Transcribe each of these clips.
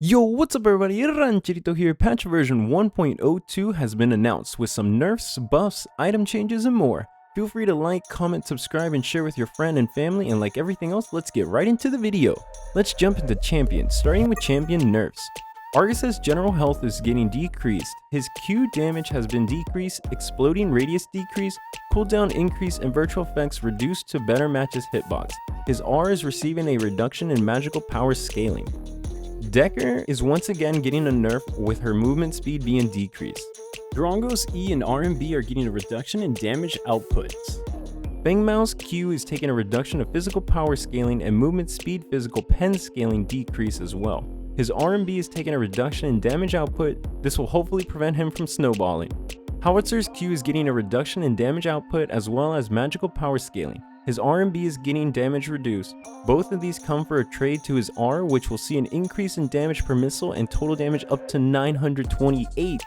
Yo, what's up everybody, Rancherito here. Patch version 1.02 has been announced with some nerfs, buffs, item changes, and more. Feel free to like, comment, subscribe, and share with your friend and family, and like everything else, let's get right into the video. Let's jump into champions, starting with champion nerfs. Argus's general health is getting decreased, his Q damage has been decreased, exploding radius decreased, cooldown increase, and virtual effects reduced to better match his hitbox. His R is receiving a reduction in magical power scaling. Decker is once again getting a nerf with her movement speed being decreased. Drongo's E and R&B are getting a reduction in damage outputs. Fengmao's Q is taking a reduction of physical power scaling and movement speed physical pen scaling decrease as well. His R&B is taking a reduction in damage output. This will hopefully prevent him from snowballing. Howitzer's Q is getting a reduction in damage output as well as magical power scaling. His R&B is getting damage reduced. Both of these come for a trade to his R, which will see an increase in damage per missile and total damage up to 928.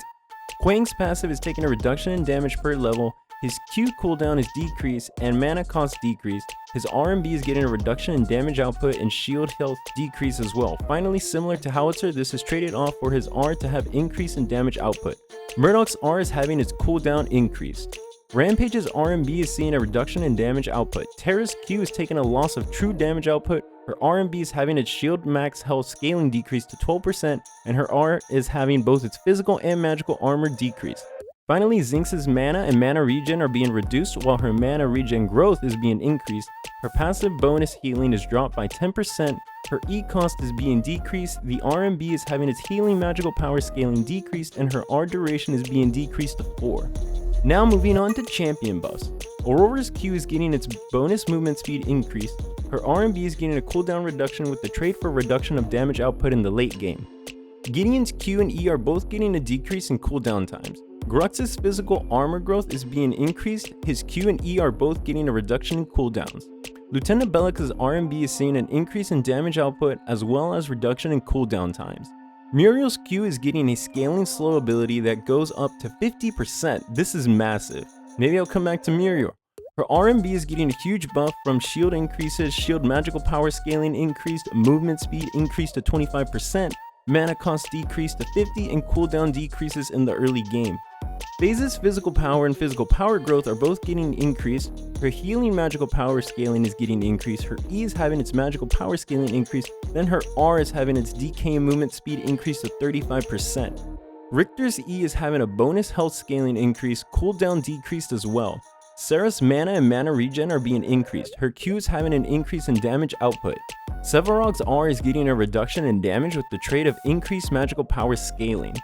Quang's passive is taking a reduction in damage per level. His Q cooldown is decreased and mana cost decreased. His R&B is getting a reduction in damage output and shield health decrease as well. Finally, similar to Howitzer, this is traded off for his R to have increase in damage output. Murdoch's R is having its cooldown increased. Rampage's R&B is seeing a reduction in damage output. Terra's Q is taking a loss of true damage output. Her R&B is having its shield max health scaling decrease to 12%, and her R is having both its physical and magical armor decrease. Finally, Zinx's mana and mana regen are being reduced while her mana regen growth is being increased. Her passive bonus healing is dropped by 10%. Her E cost is being decreased. The R&B is having its healing magical power scaling decreased, and her R duration is being decreased to 4. Now moving on to champion buffs. Aurora's Q is getting its bonus movement speed increased. Her R&B is getting a cooldown reduction with the trade for reduction of damage output in the late game. Gideon's Q and E are both getting a decrease in cooldown times. Grux's physical armor growth is being increased. His Q and E are both getting a reduction in cooldowns. Lieutenant Bellic's R&B is seeing an increase in damage output as well as reduction in cooldown times. Muriel's Q is getting a scaling slow ability that goes up to 50%. This is massive. Maybe I'll come back to Muriel. Her R&B is getting a huge buff from shield increases, shield magical power scaling increased, movement speed increased to 25%, mana cost decreased to 50, and cooldown decreases in the early game. FaZe's physical power and physical power growth are both getting increased. Her healing magical power scaling is getting increased. Her E is having its magical power scaling increased. Then her R is having its DK and movement speed increased to 35%. Richter's E is having a bonus health scaling increase, cooldown decreased as well. Sarah's mana and mana regen are being increased. Her Q is having an increase in damage output. Sevarog's R is getting a reduction in damage with the trade of increased magical power scaling.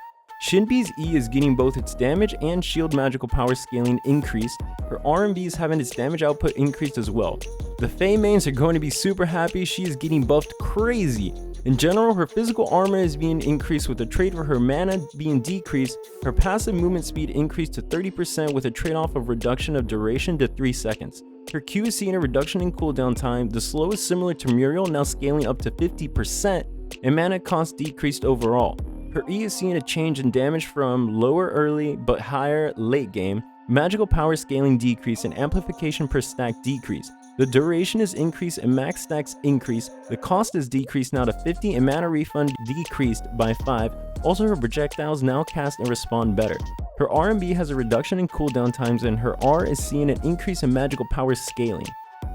Shinbi's E is getting both its damage and shield magical power scaling increased. Her R&B is having its damage output increased as well. The Faye mains are going to be super happy. She is getting buffed crazy. In general, her physical armor is being increased with a trade for her mana being decreased. Her passive movement speed increased to 30% with a trade-off of reduction of duration to 3 seconds. Her Q is seeing a reduction in cooldown time. The slow is similar to Muriel, now scaling up to 50%, and mana cost decreased overall. Her E is seeing a change in damage from lower early but higher late game, magical power scaling decrease, and amplification per stack decrease. The duration is increased and max stacks increase. The cost is decreased now to 50 and mana refund decreased by 5. Also, her projectiles now cast and respond better. Her R&B has a reduction in cooldown times, and her R is seeing an increase in magical power scaling.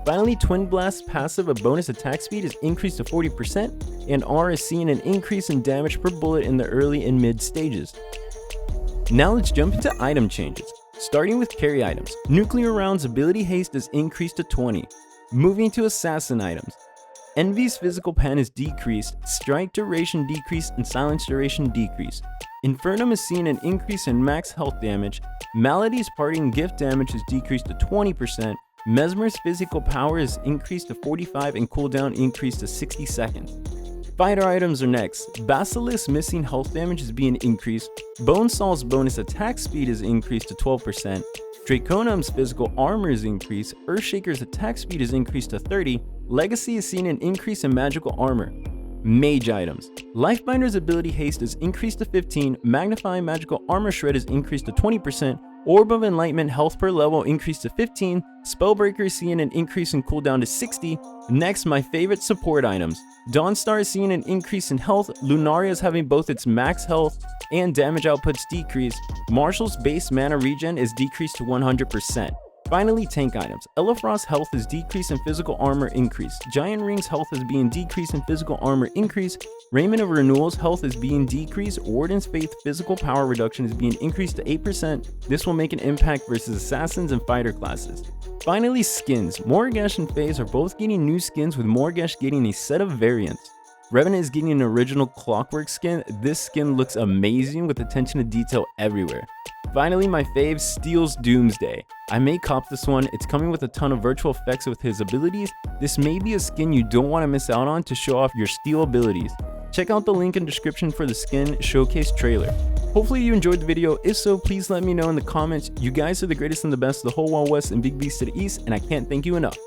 Finally, Twin Blast's passive of bonus attack speed is increased to 40%, and R is seeing an increase in damage per bullet in the early and mid stages. Now let's jump into item changes. Starting with carry items, Nuclear Round's ability haste is increased to 20. Moving to assassin items, Envy's physical pen is decreased, strike duration decreased, and silence duration decreased. Infernum is seeing an increase in max health damage. Malady's parting gift damage is decreased to 20%. Mesmer's physical power is increased to 45 and cooldown increased to 60 seconds. Fighter items are next. Basilisk's missing health damage is being increased. Bonesaw's bonus attack speed is increased to 12%. Draconum's physical armor is increased. Earthshaker's attack speed is increased to 30. Legacy is seeing an increase in magical armor. Mage items. Lifebinder's ability haste is increased to 15. Magnifying magical armor shred is increased to 20%. Orb of Enlightenment health per level increased to 15, Spellbreaker is seeing an increase in cooldown to 60. Next, my favorite support items. Dawnstar is seeing an increase in health, Lunaria is having both its max health and damage outputs decrease, Marshall's base mana regen is decreased to 100%. Finally, tank items. Elafrost's health is decreased and physical armor increased. Giant Ring's health is being decreased and physical armor increased. Raymond of Renewal's health is being decreased. Warden's Faith physical power reduction is being increased to 8%. This will make an impact versus assassins and fighter classes. Finally, skins. Morgash and FaZe are both getting new skins, with Morgash getting a set of variants. Revenant is getting an original Clockwork skin. This skin looks amazing with attention to detail everywhere. Finally, my fave, Steel's Doomsday. I may cop this one. It's coming with a ton of virtual effects with his abilities. This may be a skin you don't want to miss out on to show off your Steel abilities. Check out the link in description for the skin showcase trailer. Hopefully you enjoyed the video. If so, please let me know in the comments. You guys are the greatest and the best of the whole Wild West and Big Beast to the east, and I can't thank you enough.